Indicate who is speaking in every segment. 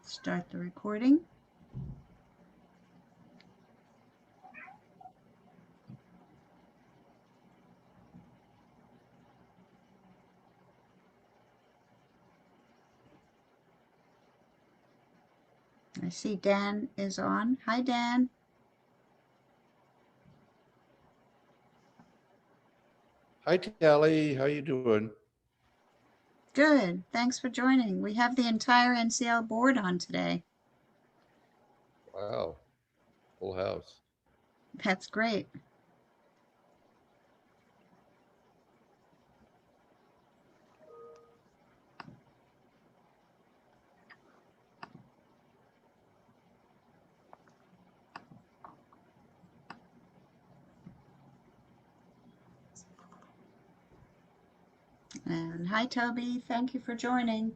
Speaker 1: Start the recording. I see Dan is on. Hi, Dan.
Speaker 2: Hi, Tally. How you doing?
Speaker 1: Good. Thanks for joining. We have the entire NCL board on today.
Speaker 2: Wow, full house.
Speaker 1: That's great. And hi, Toby. Thank you for joining.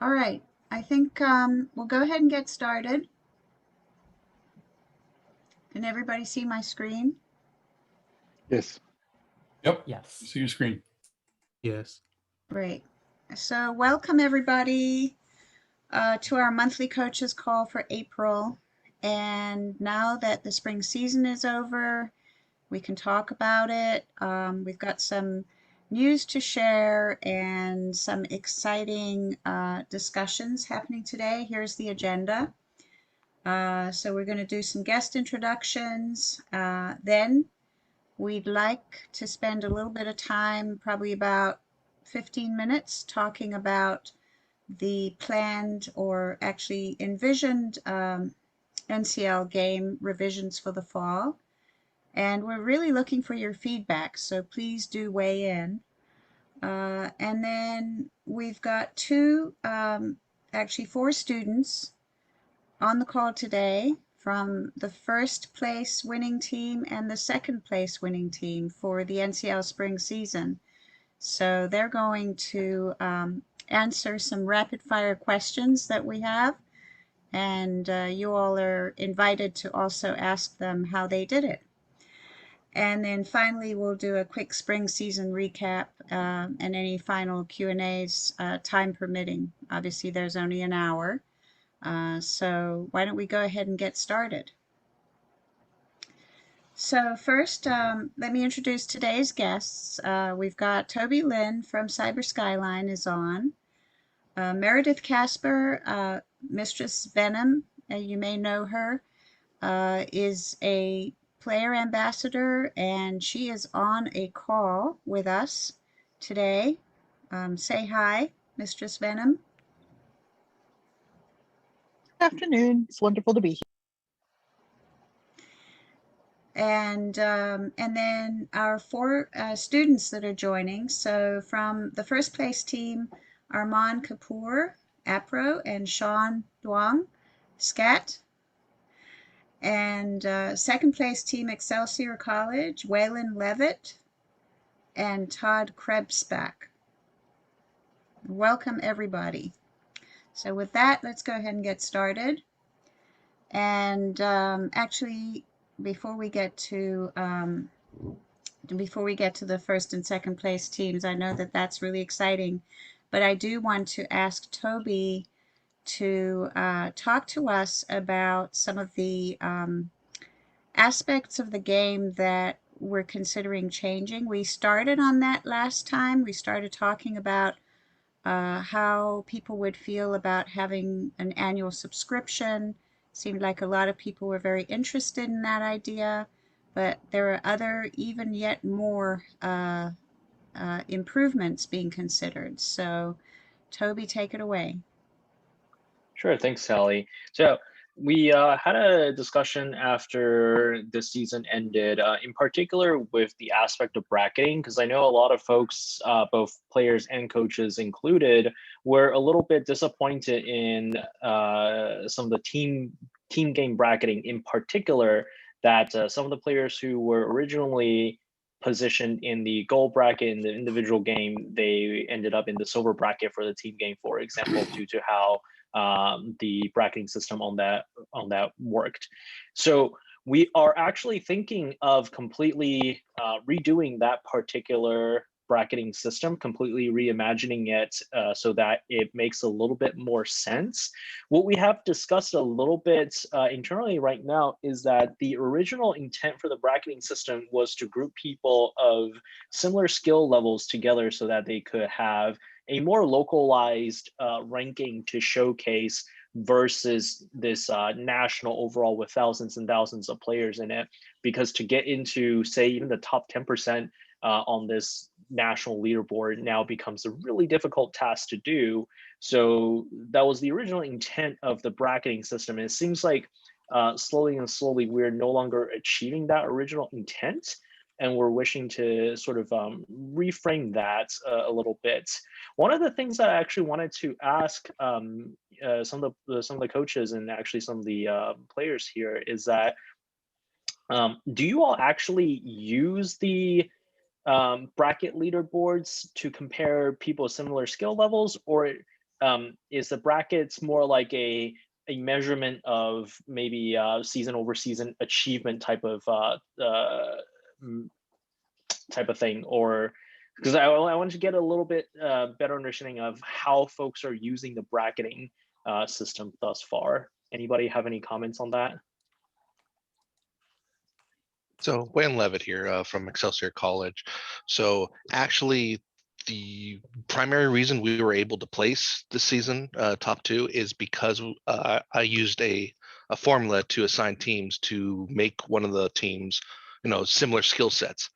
Speaker 1: All right. I think we'll go ahead and get started. Can everybody see my screen?
Speaker 3: Yes.
Speaker 4: Yep.
Speaker 5: Yes.
Speaker 4: See your screen.
Speaker 3: Yes.
Speaker 1: Great. So welcome everybody to our monthly coaches call for April. And now that the spring season is over, we can talk about it. We've got some news to share and some exciting discussions happening today. Here's the agenda. So we're going to do some guest introductions. Then we'd like to spend a little bit of time, probably about 15 minutes, talking about the planned or actually envisioned NCL game revisions for the fall. And we're really looking for your feedback, so please do weigh in. And then we've got actually four students on the call today from the first place winning team and the second place winning team for the NCL spring season. So they're going to answer some rapid fire questions that we have. And you all are invited to also ask them how they did it. And then finally, we'll do a quick spring season recap and any final Q&As, time permitting. Obviously, there's only an hour. So why don't we go ahead and get started? So first, let me introduce today's guests. We've got Toby Lynn from Cyber Skyline is on. Meredith Casper, Mistress Venom, you may know her, is a player ambassador, and she is on a call with us today. Say hi, Mistress Venom.
Speaker 6: Good afternoon. It's wonderful to be here.
Speaker 1: And then our four students that are joining. So from the first place team, Arman Kapoor, APRO, and Sean Duong, SCAT. And second place team, Excelsior College, Waylon Levitt and Todd Krebsbach. Welcome everybody. So with that, let's go ahead and get started. And actually, before we get to the first and second place teams, I know that that's really exciting, but I do want to ask Toby to talk to us about some of the aspects of the game that we're considering changing. We started on that last time. We started talking about how people would feel about having an annual subscription. Seemed like a lot of people were very interested in that idea, but there are other, even yet more improvements being considered. So, Toby, take it away.
Speaker 5: Sure, thanks, Sally. So we had a discussion after the season ended, in particular with the aspect of bracketing, because I know a lot of folks, both players and coaches included, were a little bit disappointed in some of the team game bracketing, in particular, that some of the players who were originally positioned in the gold bracket in the individual game, they ended up in the silver bracket for the team game, for example, due to how the bracketing system on that worked. So we are actually thinking of completely redoing that particular bracketing system, completely reimagining it so that it makes a little bit more sense. What we have discussed a little bit internally right now is that the original intent for the bracketing system was to group people of similar skill levels together so that they could have a more localized ranking to showcase versus this national overall with thousands and thousands of players in it. Because to get into, say, even the top 10% on this national leaderboard now becomes a really difficult task to do. So that was the original intent of the bracketing system. And it seems like slowly and slowly we're no longer achieving that original intent. And we're wishing to sort of reframe that a little bit. One of the things that I actually wanted to ask some of the coaches and actually some of the players here is that do you all actually use the bracket leaderboards to compare people with similar skill levels, or is the brackets more like a measurement of maybe season over season achievement type of thing? Or because I wanted to get a little bit better understanding of how folks are using the bracketing system thus far. Anybody have any comments on that?
Speaker 4: So Wayne Levitt here from Excelsior College. So actually, the primary reason we were able to place this season top 2 is because I used a formula to assign teams to make one of the teams, similar skill sets.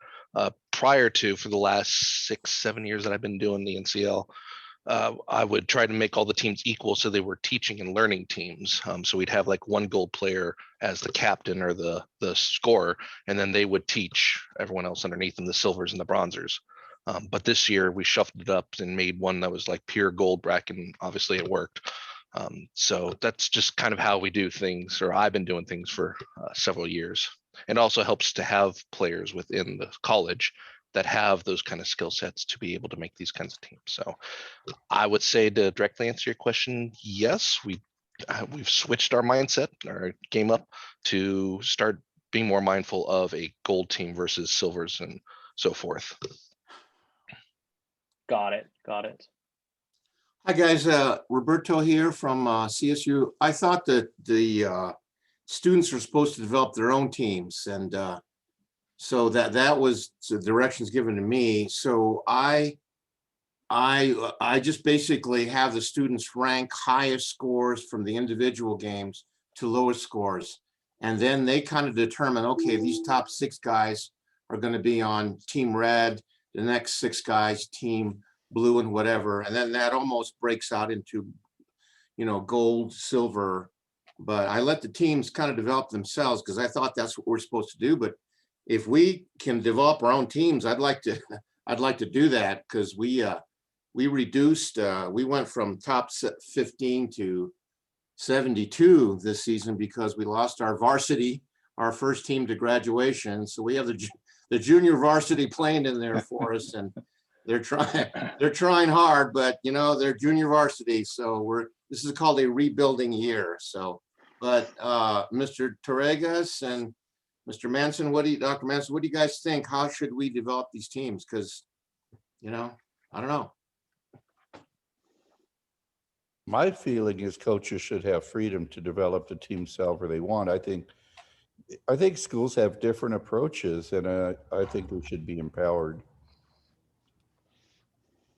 Speaker 4: Prior to, for the last 6-7 years that I've been doing the NCL, I would try to make all the teams equal so they were teaching and learning teams. So we'd have like one gold player as the captain or the scorer, and then they would teach everyone else underneath them, the silvers and the bronzers. But this year we shuffled it up and made one that was like pure gold bracket, and obviously it worked. So that's just kind of how we do things, or I've been doing things for several years. It also helps to have players within the college that have those kind of skill sets to be able to make these kinds of teams. So I would say, to directly answer your question, yes, we've switched our mindset, our game up, to start being more mindful of a gold team versus silvers and so forth.
Speaker 5: Got it.
Speaker 7: Hi guys, Roberto here from CSU. I thought that the students were supposed to develop their own teams, and so that was the directions given to me. So I just basically have the students rank highest scores from the individual games to lowest scores, and then they kind of determine, okay, these top 6 guys are going to be on team red, the next 6 guys team blue and whatever, and then that almost breaks out into gold, silver. But I let the teams kind of develop themselves because I thought that's what we're supposed to do. But if we can develop our own teams, I'd like to do that, because we reduced, we went from top 15 to 72 this season because we lost our varsity, our first team to graduation. So we have the junior varsity playing in there for us, and they're trying hard, but they're junior varsity. So this is called a rebuilding year. So, but Mr. Torregas and Mr. Manson, Dr. Manson, what do you guys think? How should we develop these teams? Because, I don't know.
Speaker 2: My feeling is coaches should have freedom to develop the teams however they want. I think schools have different approaches, and I think they should be empowered.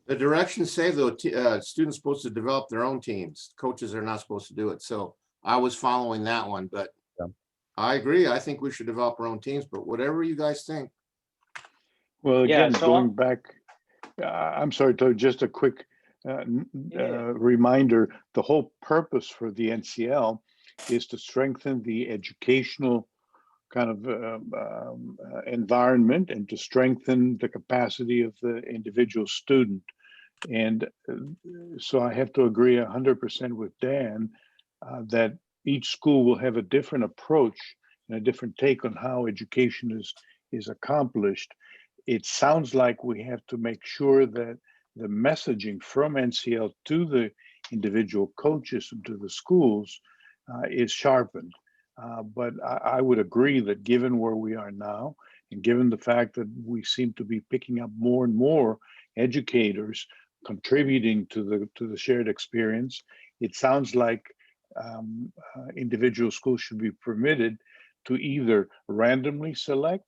Speaker 7: The directions say, though, students supposed to develop their own teams. Coaches are not supposed to do it. So I was following that one, but yeah. I agree. I think we should develop our own teams, but whatever you guys think.
Speaker 3: Well, again,
Speaker 5: Yeah, so
Speaker 3: going back, I'm sorry, Todd, just a quick reminder. The whole purpose for the NCL is to strengthen the educational kind of environment and to strengthen the capacity of the individual student. And so I have to agree 100% with Dan that each school will have a different approach and a different take on how education is accomplished. It sounds like we have to make sure that the messaging from NCL to the individual coaches and to the schools is sharpened. But I would agree that given where we are now And given the fact that we seem to be picking up more and more educators contributing to the shared experience, it sounds like individual schools should be permitted to either randomly select,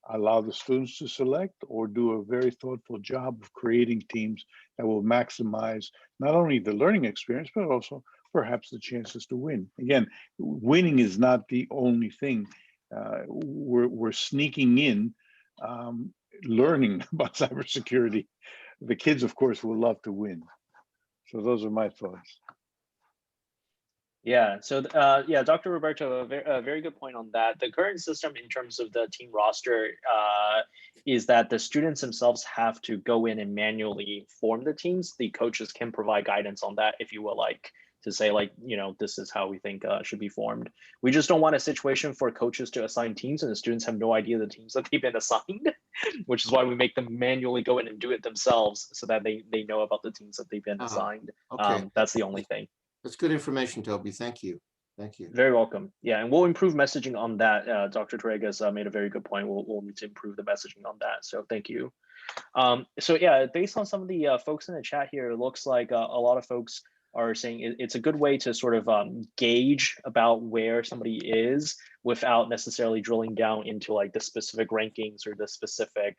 Speaker 3: allow the students to select, or do a very thoughtful job of creating teams that will maximize not only the learning experience, but also perhaps the chances to win. Again, winning is not the only thing. We're sneaking in learning about cybersecurity. The kids, of course, will love to win. So those are my thoughts.
Speaker 5: Yeah, so yeah, Dr. Roberto, a very good point on that. The current system in terms of the team roster is that the students themselves have to go in and manually form the teams. The coaches can provide guidance on that, if you will, like to say like, this is how we think should be formed. We just don't want a situation for coaches to assign teams and the students have no idea the teams that they've been assigned, which is why we make them manually go in and do it themselves so that they know about the teams that they've been assigned.
Speaker 7: Okay.
Speaker 5: That's the only thing.
Speaker 7: That's good information, Toby. Thank you. Thank you.
Speaker 5: Very welcome. Yeah, and we'll improve messaging on that. Dr. Torregas made a very good point. We'll need to improve the messaging on that. So thank you. So yeah, based on some of the folks in the chat here, it looks like a lot of folks are saying it's a good way to sort of gauge about where somebody is without necessarily drilling down into like the specific rankings or the specific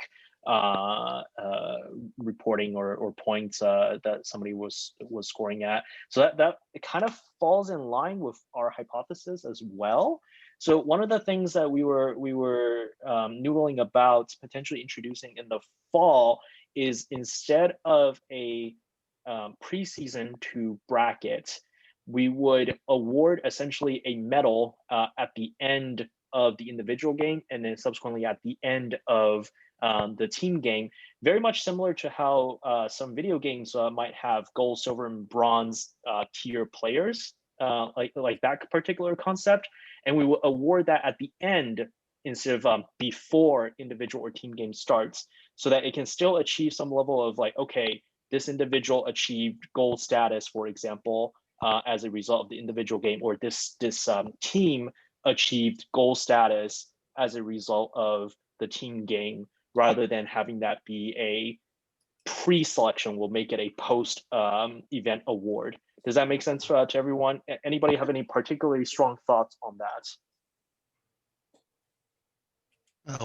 Speaker 5: reporting or points that somebody was scoring at. So that it kind of falls in line with our hypothesis as well. So one of the things that we were noodling about potentially introducing in the fall is instead of a preseason to bracket, we would award essentially a medal at the end of the individual game and then subsequently at the end of the team game, very much similar to how some video games might have gold, silver, and bronze tier players, like that particular concept. And we will award that at the end instead of before individual or team game starts, so that it can still achieve some level of like, okay, this individual achieved gold status, for example, as a result of the individual game, or this team achieved gold status as a result of the team game, rather than having that be a pre-selection. We'll make it a post event award. Does that make sense to everyone? Anybody have any particularly strong thoughts on that?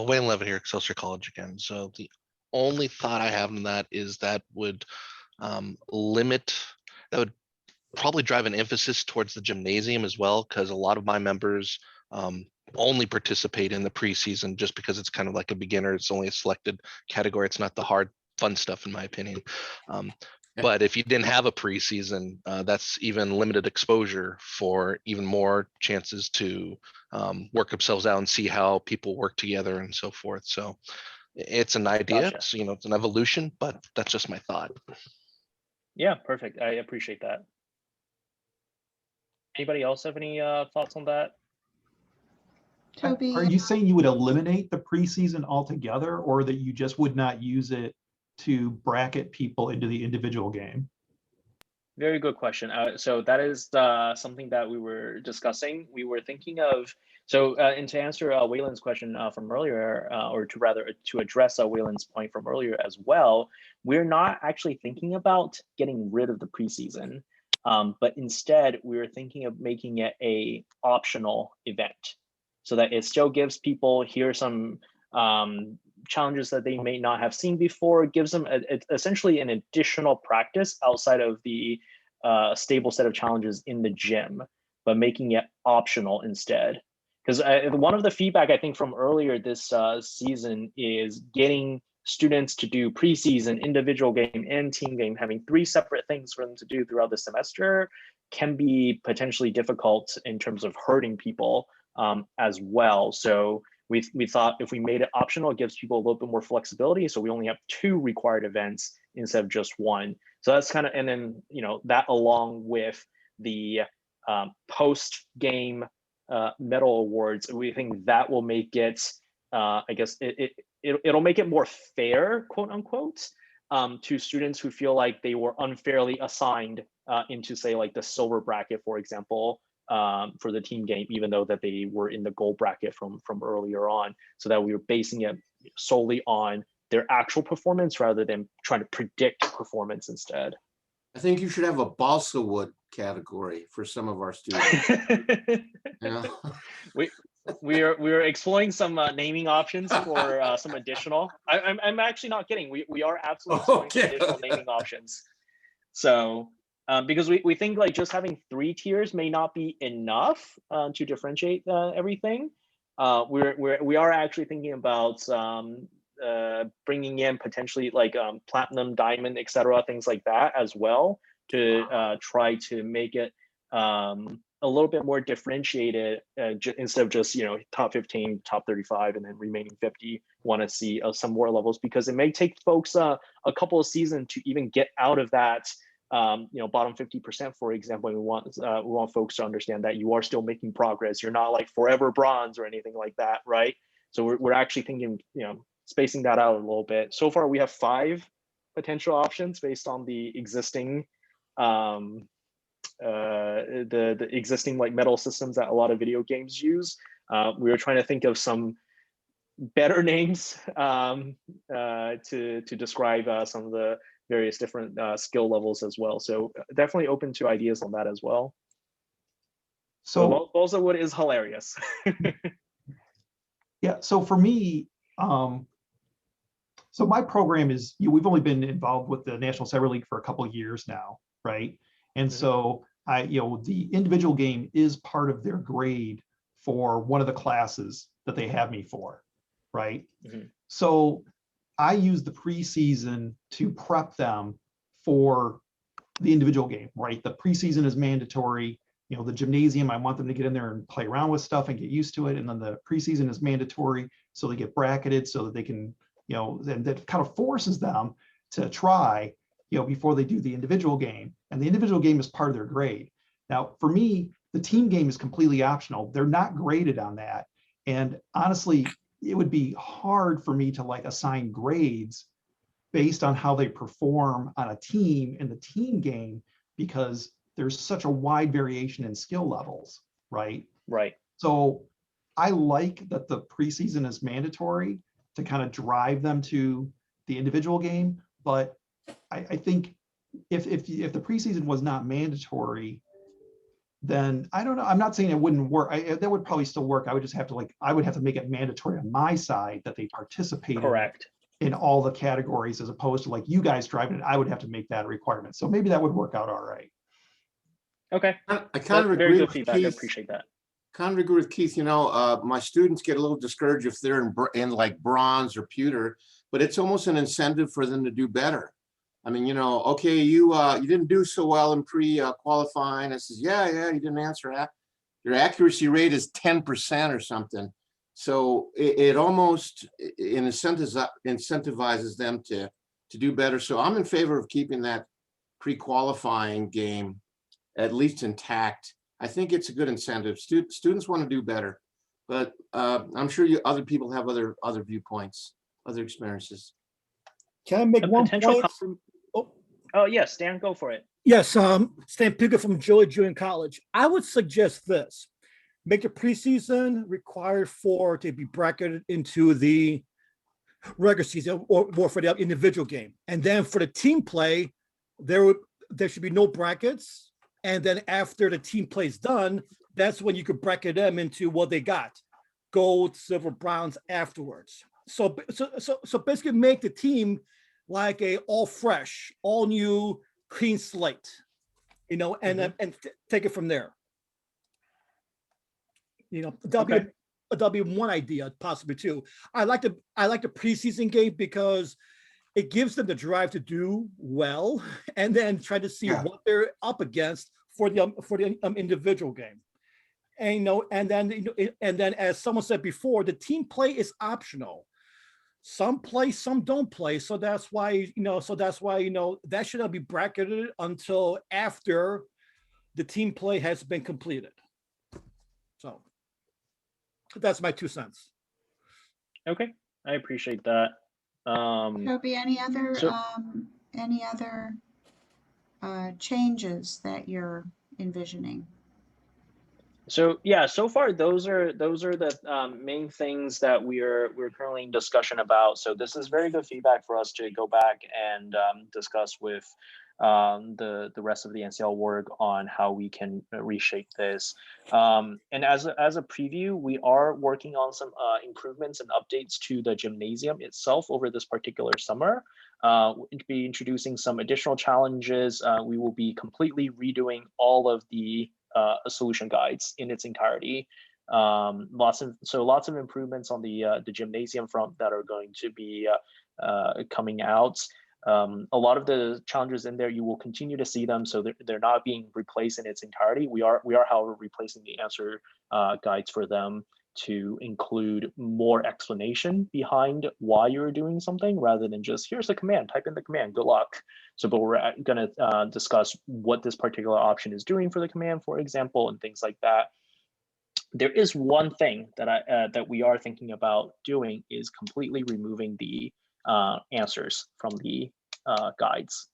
Speaker 4: Wayne Levitt here, Excelsior College again. So the only thought I have on that is that would that would probably drive an emphasis towards the gymnasium as well, because a lot of my members only participate in the preseason just because it's kind of like a beginner. It's only a selected category. It's not the hard, fun stuff, in my opinion. But if you didn't have a preseason, that's even limited exposure for even more chances to work themselves out and see how people work together and so forth. So it's an idea,
Speaker 5: Gotcha.
Speaker 4: so, it's an evolution, but that's just my thought.
Speaker 5: Yeah, perfect. I appreciate that. Anybody else have any thoughts on that?
Speaker 1: Toby,
Speaker 8: Are you saying you would eliminate the preseason altogether, or that you just would not use it to bracket people into the individual game?
Speaker 5: Very good question. So that is something that we were discussing. We were thinking of, and to answer Wayland's question from earlier, or to address Wayland's point from earlier as well, we're not actually thinking about getting rid of the preseason, but instead we were thinking of making it a optional event, so that it still gives people here some challenges that they may not have seen before. It gives them essentially an additional practice outside of the stable set of challenges in the gym, but making it optional instead. Because one of the feedback I think from earlier this season is getting students to do preseason, individual game, and team game, having 3 separate things for them to do throughout the semester can be potentially difficult in terms of hurting people as well. So we thought if we made it optional, it gives people a little bit more flexibility. So we only have 2 required events instead of just 1. So that's kind of, and then, that along with the post-game medal awards, we think that will make it, I guess, it'll make it more fair, quote unquote, to students who feel like they were unfairly assigned into, say, like the silver bracket, for example, for the team game, even though that they were in the gold bracket from earlier on, so that we were basing it solely on their actual performance rather than trying to predict performance instead.
Speaker 7: I think you should have a balsa wood category for some of our students. Yeah.
Speaker 5: We are exploring some naming options for some additional. I'm actually not kidding. We are absolutely exploring some additional naming options. So because we think like just having 3 tiers may not be enough to differentiate everything. We are actually thinking about bringing in potentially like platinum, diamond, etc., things like that as well to try to make it a little bit more differentiated instead of just top 15, top 35, and then remaining 50. Want to see some more levels because it may take folks a couple of seasons to even get out of that bottom 50%, for example. And we want folks to understand that you are still making progress. You're not like forever bronze or anything like that, right? So we're actually thinking spacing that out a little bit. So far we have 5 potential options based on the existing the existing like medal systems that a lot of video games use. We were trying to think of some better names to describe some of the various different skill levels as well. So definitely open to ideas on that as well. So balsa wood is hilarious.
Speaker 8: Yeah. So for me, so my program is, we've only been involved with the National Cyber League for a couple of years now, right? And so the individual game is part of their grade for one of the classes that they have me for, right? So I use the preseason to prep them for the individual game, right? The preseason is mandatory. The gymnasium, I want them to get in there and play around with stuff and get used to it. And then the preseason is mandatory, so they get bracketed so that they can, then that kind of forces them to try, before they do the individual game. And the individual game is part of their grade. Now, for me, the team game is completely optional. They're not graded on that. And honestly, it would be hard for me to like assign grades based on how they perform on a team in the team game, because there's such a wide variation in skill levels, right?
Speaker 5: Right.
Speaker 8: So I like that the preseason is mandatory to kind of drive them to the individual game. But I think if the preseason was not mandatory, then I don't know. I'm not saying it wouldn't work. That would probably still work. I would just have to I would have to make it mandatory on my side that they participate in all the categories, as opposed to like you guys driving it. I would have to make that a requirement. So maybe that would work out all right.
Speaker 5: Okay.
Speaker 7: I kind of agree
Speaker 5: very good
Speaker 7: with
Speaker 5: feedback.
Speaker 7: Keith.
Speaker 5: I appreciate that.
Speaker 7: Kind of agree with Keith. My students get a little discouraged if they're in like bronze or pewter, but it's almost an incentive for them to do better. I mean, okay, you didn't do so well in pre-qualifying. I says, yeah, you didn't answer that. Your accuracy rate is 10% or something. So it almost incentivizes them to do better. So I'm in favor of keeping that pre-qualifying game at least intact. I think it's a good incentive. Students want to do better, but I'm sure other people have other viewpoints, other experiences.
Speaker 9: Can I make one point?
Speaker 5: Oh yes, Stan, go for it.
Speaker 9: Yes, Stan Piga from Joliet Junior College. I would suggest this: make the preseason required to be bracketed into the regular season or for the individual game, and then for the team play, there should be no brackets. And then after the team play is done, that's when you could bracket them into what they got: gold, silver, bronze afterwards. So basically make the team like a all fresh, all new, clean slate, and take it from there. That'll be one idea, possibly too. I like the preseason game because it gives them the drive to do well, and then try to see what they're up against for the individual game. And then as someone said before, the team play is optional. Some play, some don't play. So that's why that should not be bracketed until after the team play has been completed. So that's my 2 cents.
Speaker 5: Okay, I appreciate that.
Speaker 1: Toby, any other changes that you're envisioning?
Speaker 5: So yeah, so far those are the main things that we're currently in discussion about. So this is very good feedback for us to go back and discuss with the rest of the NCL work on how we can reshape this. And as a preview, we are working on some improvements and updates to the gymnasium itself over this particular summer. We'll be introducing some additional challenges. We will be completely redoing all of the solution guides in its entirety. Lots of improvements on the gymnasium front that are going to be coming out. A lot of the challenges in there, you will continue to see them, so they're not being replaced in its entirety. We are, however, replacing the answer guides for them to include more explanation behind why you're doing something, rather than just here's the command, type in the command, good luck. So, but we're going to discuss what this particular option is doing for the command, for example, and things like that. There is one thing that that we are thinking about doing, is completely removing the answers from the guides.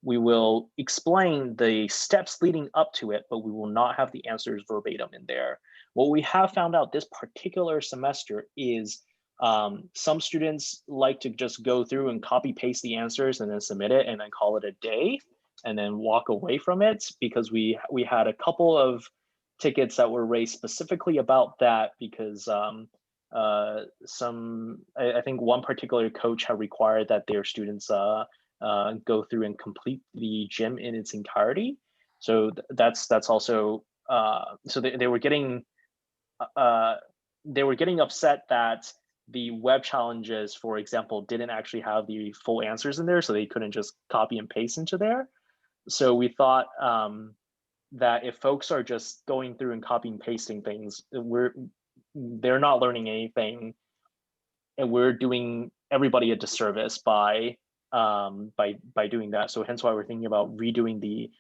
Speaker 5: We will explain the steps leading up to it, but we will not have the answers verbatim in there. What we have found out this particular semester is some students like to just go through and copy paste the answers and then submit it and then call it a day and then walk away from it, because we had a couple of tickets that were raised specifically about that, because I think one particular coach had required that their students go through and complete the gym in its entirety. So that's also so they were getting upset that the web challenges, for example, didn't actually have the full answers in there, so they couldn't just copy and paste into there. So we thought that if folks are just going through and copying and pasting things, they're not learning anything, and we're doing everybody a disservice by doing that. So hence why we're thinking about redoing the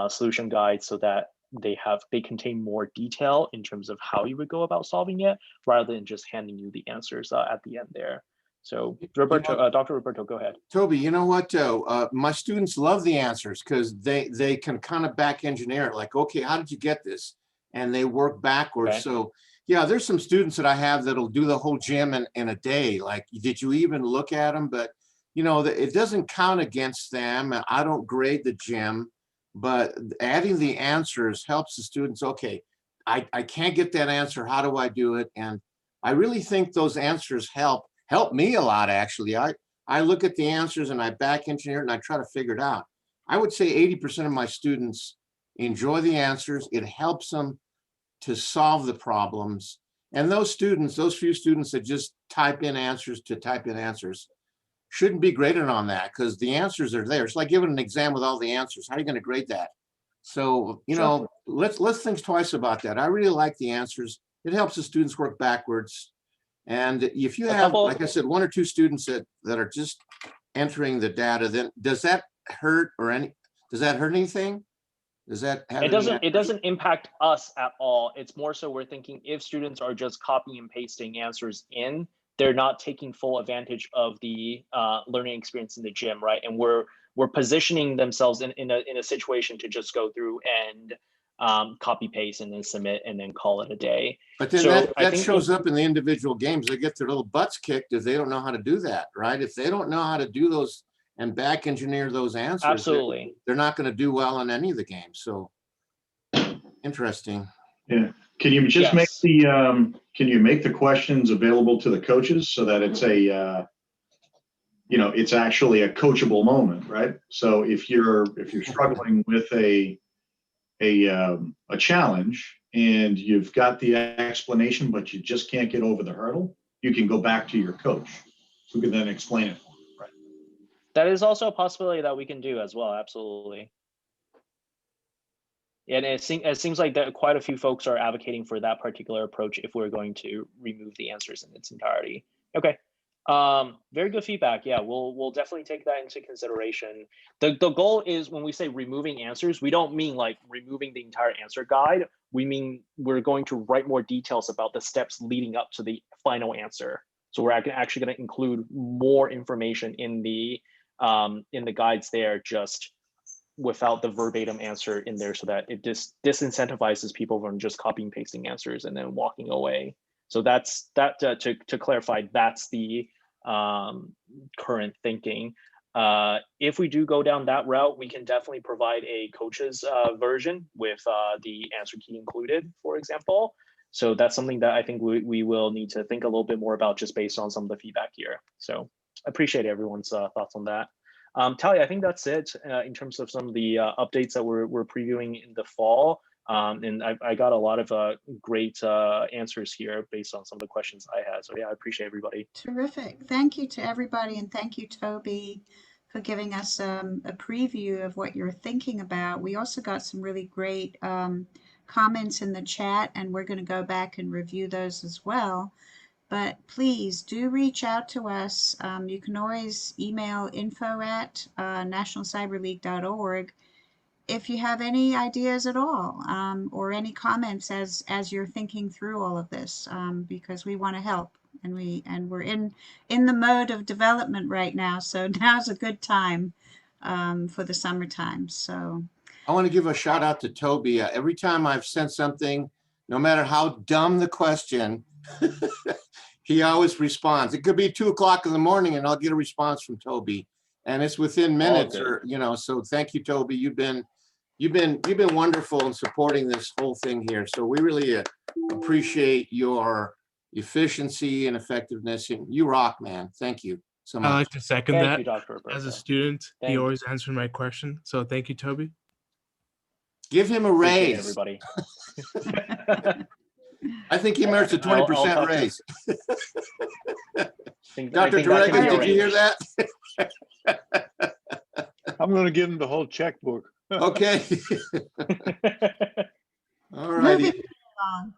Speaker 5: solution guide, so that they contain more detail in terms of how you would go about solving it, rather than just handing you the answers at the end there. So Roberto, Dr. Roberto, go ahead.
Speaker 7: Toby, you know what, my students love the answers, because they can kind of back engineer it, like, okay, how did you get this? And they work backwards.
Speaker 5: Okay.
Speaker 7: So yeah, there's some students that I have that'll do the whole gym in a day. Like, did you even look at them? But you know, it doesn't count against them. I don't grade the gym, but adding the answers helps the students. Okay, I can't get that answer. How do I do it? And I really think those answers help me a lot, actually. I look at the answers and I back engineer it and I try to figure it out. I would say 80% of my students enjoy the answers. It helps them to solve the problems. And those few students that just type in answers to type in answers, shouldn't be graded on that, because the answers are there. It's like giving an exam with all the answers. How are you going to grade that? So, you know, let's think twice about that. I really like the answers. It helps the students work backwards. And if you have, like I said, one or two students that are just entering the data, then does that hurt anything? Does that have
Speaker 5: it doesn't impact us at all. It's more so we're thinking, if students are just copying and pasting answers in, they're not taking full advantage of the learning experience in the gym, right? And we're positioning themselves in a situation to just go through and copy paste and then submit and then call it a day.
Speaker 7: But then that shows up in the individual games. They get their little butts kicked if they don't know how to do that, right? If they don't know how to do those and back engineer those answers,
Speaker 5: absolutely,
Speaker 7: they're not going to do well in any of the games. So interesting.
Speaker 10: Yeah. Can you just make the questions available to the coaches so that it's it's actually a coachable moment, right? So if you're struggling with a challenge and you've got the explanation, but you just can't get over the hurdle, you can go back to your coach who can then explain it. Right.
Speaker 5: That is also a possibility that we can do as well. Absolutely. And it seems like that quite a few folks are advocating for that particular approach if we're going to remove the answers in its entirety. Okay. Very good feedback. Yeah, we'll definitely take that into consideration. The goal is, when we say removing answers, we don't mean like removing the entire answer guide. We mean we're going to write more details about the steps leading up to the final answer. So we're actually going to include more information in the guides there, just without the verbatim answer in there, so that it just disincentivizes people from just copying pasting answers and then walking away. So that's to clarify, that's the current thinking. If we do go down that route, we can definitely provide a coach's version with the answer key included, for example. So that's something that I think we will need to think a little bit more about, just based on some of the feedback here. So I appreciate everyone's thoughts on that. Tally, I think that's it in terms of some of the updates that we're previewing in the fall. And I got a lot of great answers here based on some of the questions I had. So yeah, I appreciate everybody.
Speaker 1: Terrific. Thank you to everybody, and thank you, Toby, for giving us a preview of what you're thinking about. We also got some really great comments in the chat, and we're going to go back and review those as well. But please do reach out to us. You can always email info@nationalcyberleague.org if you have any ideas at all, or any comments as you're thinking through all of this, because we want to help, and we're in the mode of development right now. So now's a good time for the summertime. So
Speaker 7: I want to give a shout out to Toby. Every time I've sent something, no matter how dumb the question, he always responds. It could be 2 o'clock in the morning and I'll get a response from Toby, and it's within minutes, or, you know, so thank you, Toby. You've been wonderful in supporting this whole thing here. So we really appreciate your efficiency and effectiveness, and you rock, man. Thank you so much.
Speaker 11: I like to second
Speaker 5: Thank
Speaker 11: that.
Speaker 5: you, Dr.
Speaker 11: As a
Speaker 5: Roberto.
Speaker 11: student,
Speaker 5: Thank
Speaker 11: he
Speaker 5: you.
Speaker 11: always answered my question. So thank you, Toby.
Speaker 7: Give him a
Speaker 5: Appreciate it,
Speaker 7: raise.
Speaker 5: everybody.
Speaker 7: I think he merits a
Speaker 5: I'll
Speaker 7: 20%
Speaker 5: talk to-
Speaker 7: raise.
Speaker 5: think
Speaker 7: Dr.
Speaker 5: that could be
Speaker 7: Duregas, did you hear
Speaker 5: arranged.
Speaker 7: that?
Speaker 3: I'm going to give him the whole checkbook.
Speaker 7: Okay. All righty.
Speaker 1: moving along.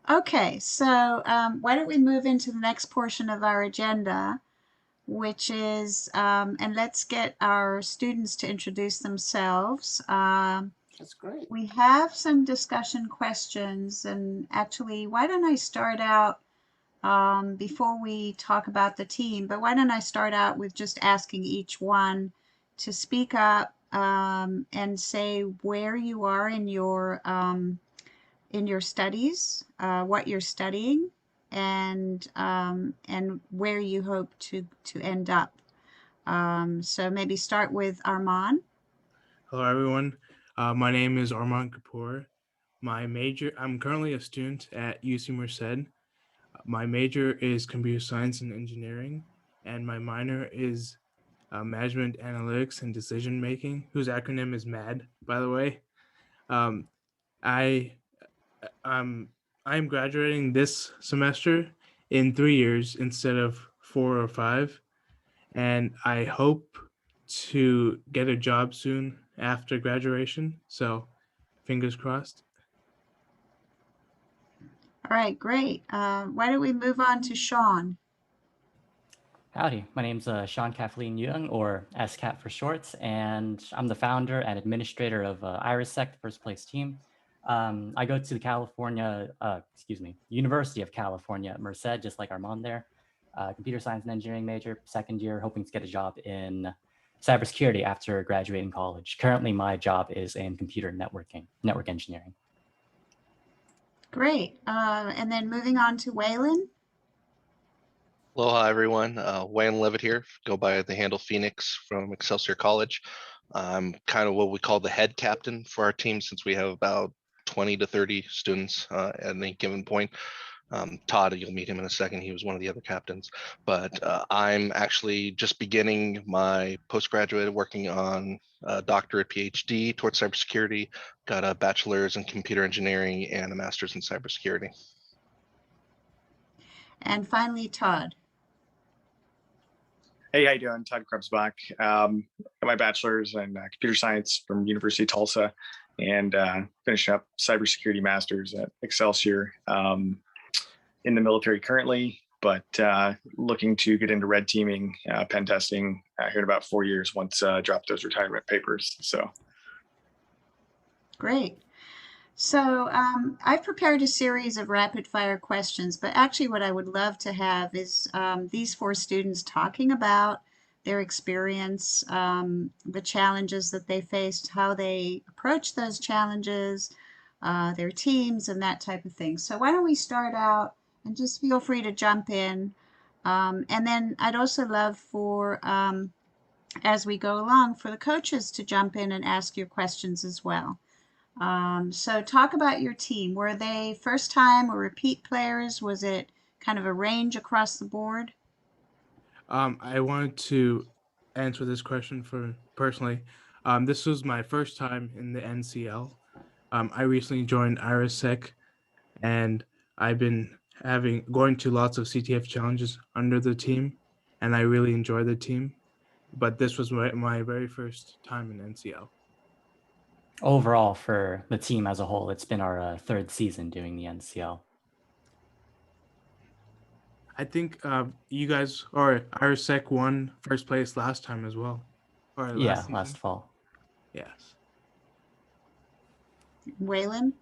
Speaker 1: Okay, so why don't we move into the next portion of our agenda, which is, and let's get our students to introduce themselves.
Speaker 7: That's great.
Speaker 1: We have some discussion questions, and actually, why don't I start out before we talk about the team, but why don't I start out with just asking each one to speak up and say where you are in your studies, what you're studying, and where you hope to end up. So maybe start with Arman.
Speaker 11: Hello, everyone. My name is Arman Kapoor. I'm currently a student at UC Merced. My major is computer science and engineering, and my minor is management analytics and decision making, whose acronym is MAD, by the way. I'm graduating this semester in 3 years instead of 4 or 5, and I hope to get a job soon after graduation. So, fingers crossed.
Speaker 1: All right, great. Why don't we move on to Sean?
Speaker 12: Howdy, my name's Sean Kathleen Young, or SCAT for short, and I'm the founder and administrator of IRISSEC, the first place team. I go to the University of California at Merced, just like Armand there. Computer science and engineering major, second year, hoping to get a job in cybersecurity after graduating college. Currently, my job is in computer network engineering.
Speaker 1: Great. And then moving on to Waylon.
Speaker 4: Aloha, everyone. Wayne Levitt here. Go by the handle Phoenix from Excelsior College. I'm kind of what we call the head captain for our team, since we have about 20 to 30 students at any given point. Todd, you'll meet him in a second. He was one of the other captains. But I'm actually just beginning my postgraduate, working on a doctorate PhD towards cybersecurity. Got a bachelor's in computer engineering and a master's in cybersecurity.
Speaker 1: And finally, Todd.
Speaker 13: Hey, how you doing? Todd Krebsbach. Got my bachelor's in computer science from University of Tulsa, and finishing up cybersecurity masters at Excelsior. In the military currently, but looking to get into red teaming, pen testing here in about 4 years once drop those retirement papers. So
Speaker 1: Great. So I've prepared a series of rapid fire questions, but actually what I would love to have is these 4 students talking about their experience, the challenges that they faced, how they approach those challenges, their teams, and that type of thing. So why don't we start out, and just feel free to jump in. And then I'd also love for, as we go along, for the coaches to jump in and ask your questions as well. So talk about your team. Were they first time or repeat players? Was it kind of a range across the board?
Speaker 11: I wanted to answer this question for personally. This was my first time in the NCL. I recently joined IRISEC, and I've been going to lots of CTF challenges under the team, and I really enjoy the team. But this was my very first time in NCL.
Speaker 12: Overall, for the team as a whole, it's been our third season doing the NCL.
Speaker 11: I think you guys, or IRISEC, won first place last time as well. Or
Speaker 12: Yeah, last fall.
Speaker 11: Yes.
Speaker 1: Waylon?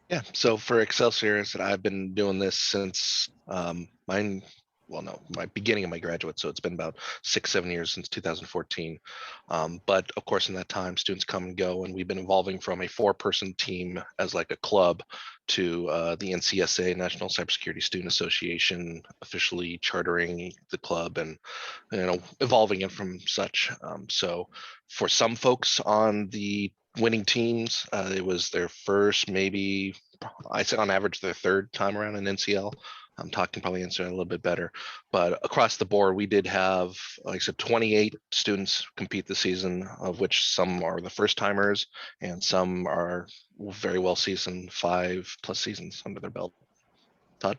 Speaker 4: Yeah, so for Excelsior, I've been doing this since my beginning of my graduate. So it's been about 6-7 years, since 2014. But of course, in that time, students come and go, and we've been evolving from a 4-person team as like a club to the NCSA, National Cybersecurity Student Association, officially chartering the club and evolving it from such. So for some folks on the winning teams, it was their first, maybe I said on average their third time around in NCL. Todd can probably answer that a little bit better, but across the board, we did have, like I said, 28 students compete this season, of which some are the first timers and some are very well seasoned, 5+ seasons under their belt. Todd?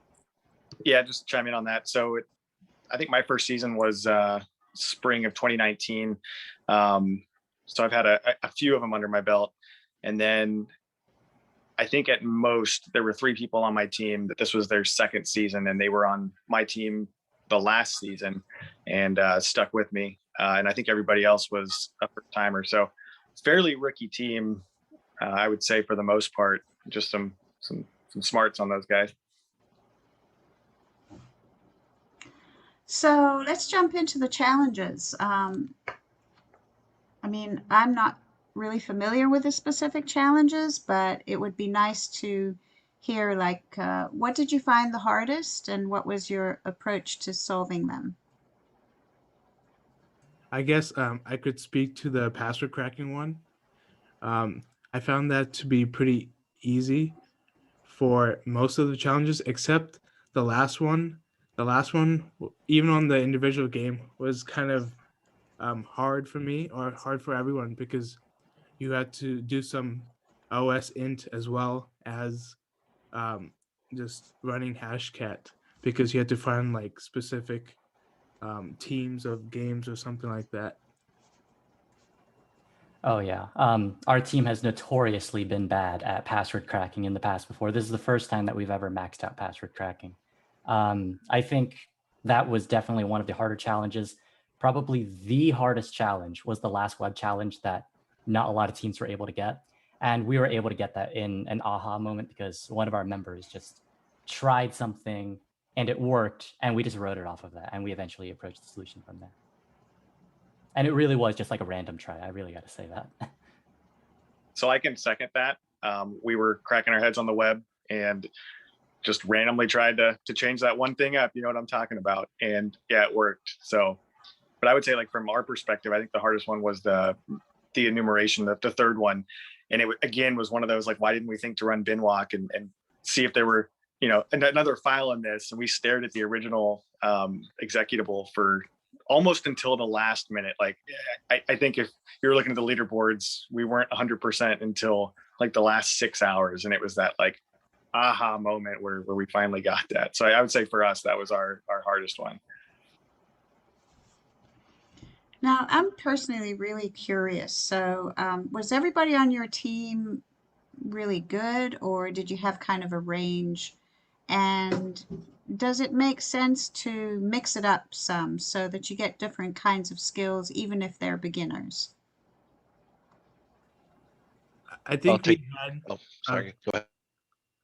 Speaker 13: Yeah, just chime in on that. So I think my first season was spring of 2019. So I've had a few of them under my belt. And then I think at most there were 3 people on my team that this was their second season, and they were on my team the last season and stuck with me. And I think everybody else was a first timer. So fairly rookie team, I would say, for the most part. Just some smarts on those guys.
Speaker 1: So let's jump into the challenges. I mean, I'm not really familiar with the specific challenges, but it would be nice to hear, like, what did you find the hardest, and what was your approach to solving them?
Speaker 11: I guess I could speak to the password cracking one. I found that to be pretty easy for most of the challenges, except the last one. The last one, even on the individual game, was kind of hard for me, or hard for everyone, because you had to do some OS int as well as just running hashcat, because you had to find like specific teams of games or something like that.
Speaker 12: Oh yeah, our team has notoriously been bad at password cracking in the past before. This is the first time that we've ever maxed out password cracking. I think that was definitely one of the harder challenges. Probably the hardest challenge was the last web challenge that not a lot of teams were able to get. And we were able to get that in an aha moment, because one of our members just tried something and it worked, and we just wrote it off of that, and we eventually approached the solution from there. And it really was just like a random try. I really got to say that.
Speaker 13: So I can second that. We were cracking our heads on the web and just randomly tried to change that one thing up. You know what I'm talking about? And yeah, it worked. So, but I would say, like, from our perspective, I think the hardest one was the enumeration, the third one. And it again was one of those, like, why didn't we think to run binwalk and see if there were, another file in this? And we stared at the original executable for almost until the last minute. Like, I think if you're looking at the leaderboards, we weren't 100% until like the last 6 hours. And it was that like aha moment where we finally got that. So I would say for us, that was our hardest one.
Speaker 1: Now, I'm personally really curious. So was everybody on your team really good, or did you have kind of a range? And does it make sense to mix it up some so that you get different kinds of skills, even if they're beginners?
Speaker 11: I think
Speaker 4: Go ahead.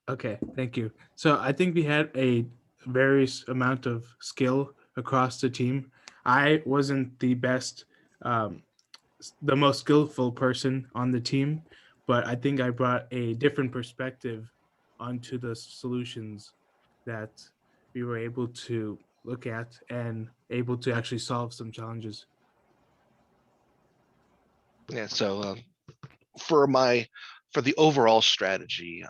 Speaker 11: Okay, thank you. So I think we had a various amount of skill across the team. I wasn't the best, the most skillful person on the team, but I think I brought a different perspective onto the solutions that we were able to look at and able to actually solve some challenges.
Speaker 4: Yeah, so for the overall strategy,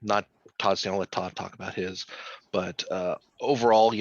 Speaker 4: not Todd's, I'll let Todd talk about his, but overall,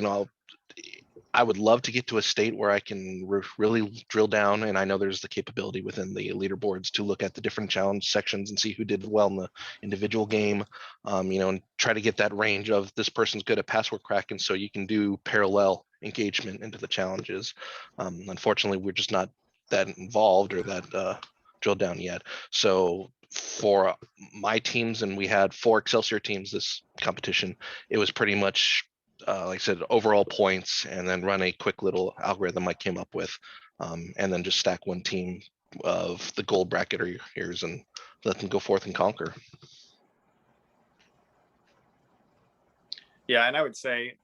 Speaker 4: I would love to get to a state where I can really drill down, and I know there's the capability within the leaderboards to look at the different challenge sections and see who did well in the individual game, and try to get that range of this person's good at password cracking, so you can do parallel engagement into the challenges. Unfortunately, we're just not that involved or that drilled down yet. So for my teams, and we had 4 Excelsior teams this competition, it was pretty much like I said, overall points, and then run a quick little algorithm I came up with, and then just stack one team of the gold bracketers and let them go forth and conquer.
Speaker 13: Yeah, and I would say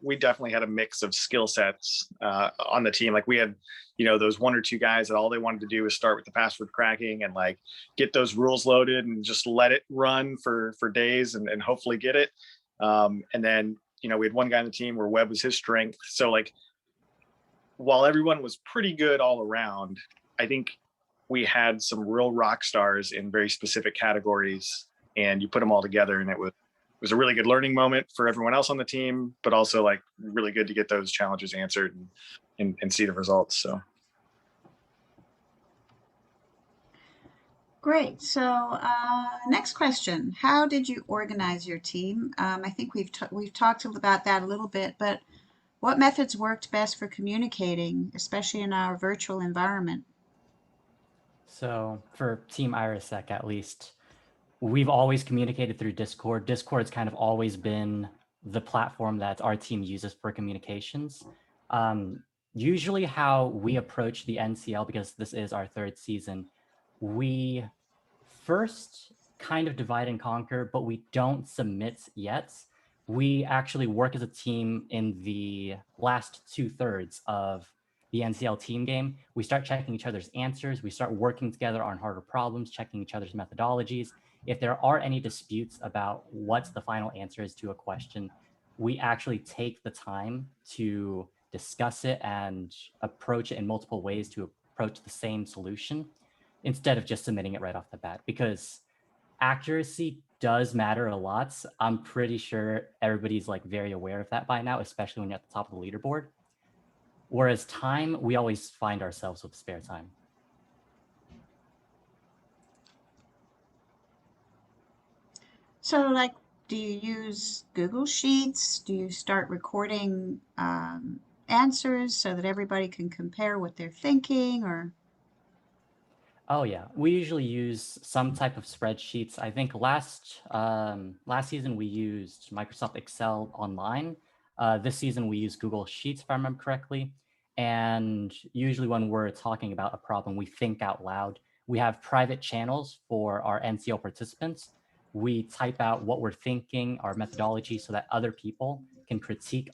Speaker 13: we definitely had a mix of skill sets on the team. Like we had, those 1 or 2 guys that all they wanted to do was start with the password cracking and like get those rules loaded and just let it run for days and hopefully get it. And then we had one guy on the team where web was his strength. So like, while everyone was pretty good all around, I think we had some real rock stars in very specific categories, and you put them all together, and it was a really good learning moment for everyone else on the team, but also like really good to get those challenges answered and see the results. So.
Speaker 1: Great. So next question. How did you organize your team? I think we've talked about that a little bit, but what methods worked best for communicating, especially in our virtual environment?
Speaker 12: So for Team IRISEC, at least, we've always communicated through Discord. Discord's kind of always been the platform that our team uses for communications. Usually how we approach the NCL, because this is our 3rd season, we first kind of divide and conquer, but we don't submit yet. We actually work as a team in the last 2/3 of the NCL team game. We start checking each other's answers. We start working together on harder problems, checking each other's methodologies. If there are any disputes about what's the final answer is to a question, we actually take the time to discuss it and approach it in multiple ways to approach the same solution, instead of just submitting it right off the bat, because accuracy does matter a lot. I'm pretty sure everybody's like very aware of that by now, especially when you're at the top of the leaderboard. Whereas time, we always find ourselves with spare time.
Speaker 1: So like, do you use Google Sheets? Do you start recording answers so that everybody can compare what they're thinking, or?
Speaker 12: Oh yeah, we usually use some type of spreadsheets. I think last season we used Microsoft Excel Online. This season we use Google Sheets, if I remember correctly. And usually when we're talking about a problem, we think out loud. We have private channels for our NCL participants. We type out what we're thinking, our methodology, so that other people can critique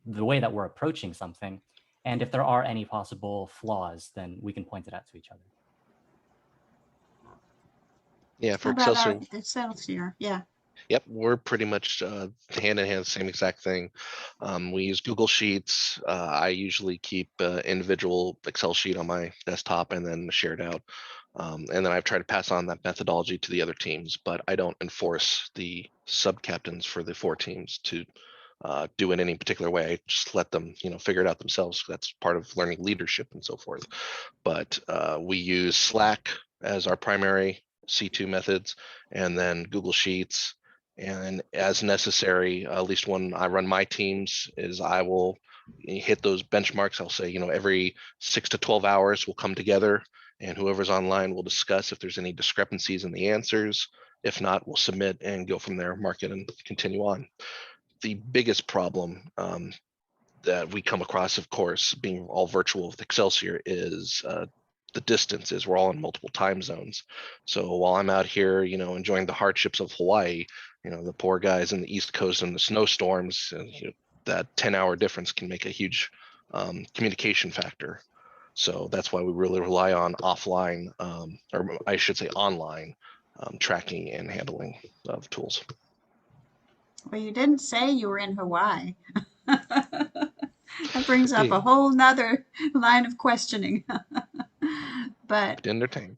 Speaker 12: the way that we're approaching something. And if there are any possible flaws, then we can point it out to each other.
Speaker 4: Yeah, for
Speaker 1: How about
Speaker 4: Excelsior.
Speaker 1: Excelsior? Yeah.
Speaker 4: Yep, we're pretty much hand in hand, same exact thing. We use Google Sheets. I usually keep individual Excel sheet on my desktop and then share it out. And then I've tried to pass on that methodology to the other teams, but I don't enforce the sub-captains for the 4 teams to do it any particular way. I just let them, figure it out themselves. That's part of learning leadership and so forth. But we use Slack as our primary C2 methods, and then Google Sheets. And as necessary, at least when I run my teams, is I will hit those benchmarks. I'll say, every 6 to 12 hours we'll come together, and whoever's online will discuss if there's any discrepancies in the answers. If not, we'll submit and go from there, mark it, and continue on. The biggest problem that we come across, of course, being all virtual with Excelsior, is the distances. We're all in multiple time zones. So while I'm out here, enjoying the hardships of Hawaii, the poor guys in the East Coast and the snowstorms, and that 10-hour difference can make a huge communication factor. So that's why we really rely on offline, or I should say online, tracking and handling of tools.
Speaker 1: Well, you didn't say you were in Hawaii. That brings up a whole nother line of questioning. But
Speaker 4: entertain.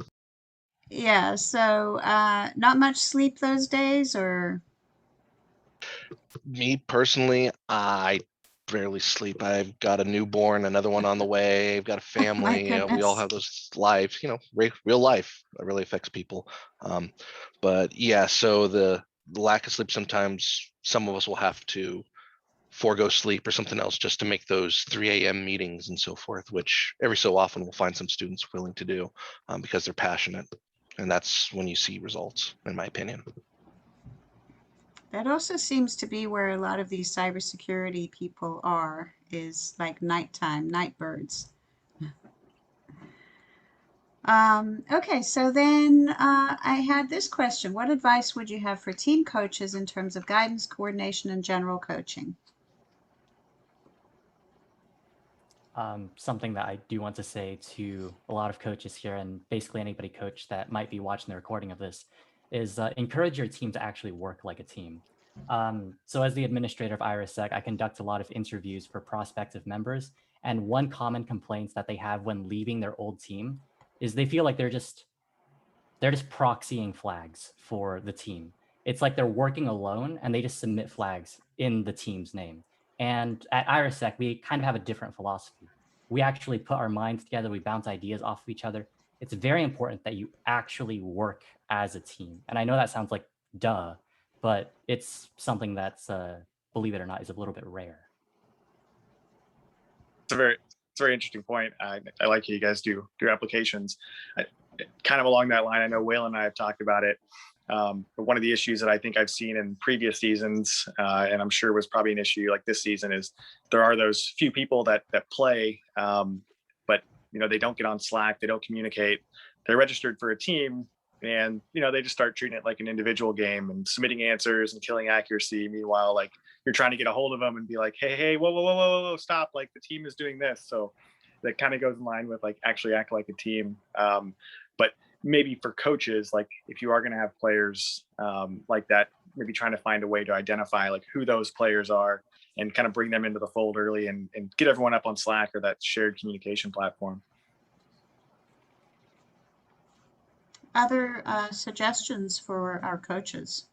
Speaker 1: Yeah, so not much sleep those days, or?
Speaker 4: Me personally, I barely sleep. I've got a newborn, another one on the way. I've got a family. We all have those lives, real life. It really affects people. But yeah, so the lack of sleep, sometimes some of us will have to forego sleep or something else just to make those 3 a.m. meetings and so forth, which every so often we'll find some students willing to do because they're passionate. And that's when you see results, in my opinion.
Speaker 1: That also seems to be where a lot of these cybersecurity people are, is like nighttime, night birds. Okay, so then I had this question. What advice would you have for team coaches in terms of guidance, coordination, and general coaching?
Speaker 12: Something that I do want to say to a lot of coaches here, and basically anybody coach that might be watching the recording of this, is encourage your team to actually work like a team. So as the administrator of IRISSEC, I conduct a lot of interviews for prospective members. And one common complaint that they have when leaving their old team is they feel like they're just proxying flags for the team. It's like they're working alone and they just submit flags in the team's name. And at IRISSEC, we kind of have a different philosophy. We actually put our minds together, we bounce ideas off of each other. It's very important that you actually work as a team. And I know that sounds like duh, but it's something that's, believe it or not, is a little bit rare.
Speaker 13: It's a very interesting point. I like how you guys do applications. Kind of along that line, I know Waylon and I have talked about it. But one of the issues that I think I've seen in previous seasons, and I'm sure was probably an issue like this season, is there are those few people that play, but they don't get on Slack, they don't communicate. They're registered for a team, and they just start treating it like an individual game and submitting answers and killing accuracy. Meanwhile, like, you're trying to get a hold of them and be like, hey, whoa, stop! Like, the team is doing this. So that kind of goes in line with like actually act like a team. But maybe for coaches, like if you are going to have players like that, maybe trying to find a way to identify like who those players are and kind of bring them into the fold early and get everyone up on Slack or that shared communication platform.
Speaker 1: Other suggestions for our coaches?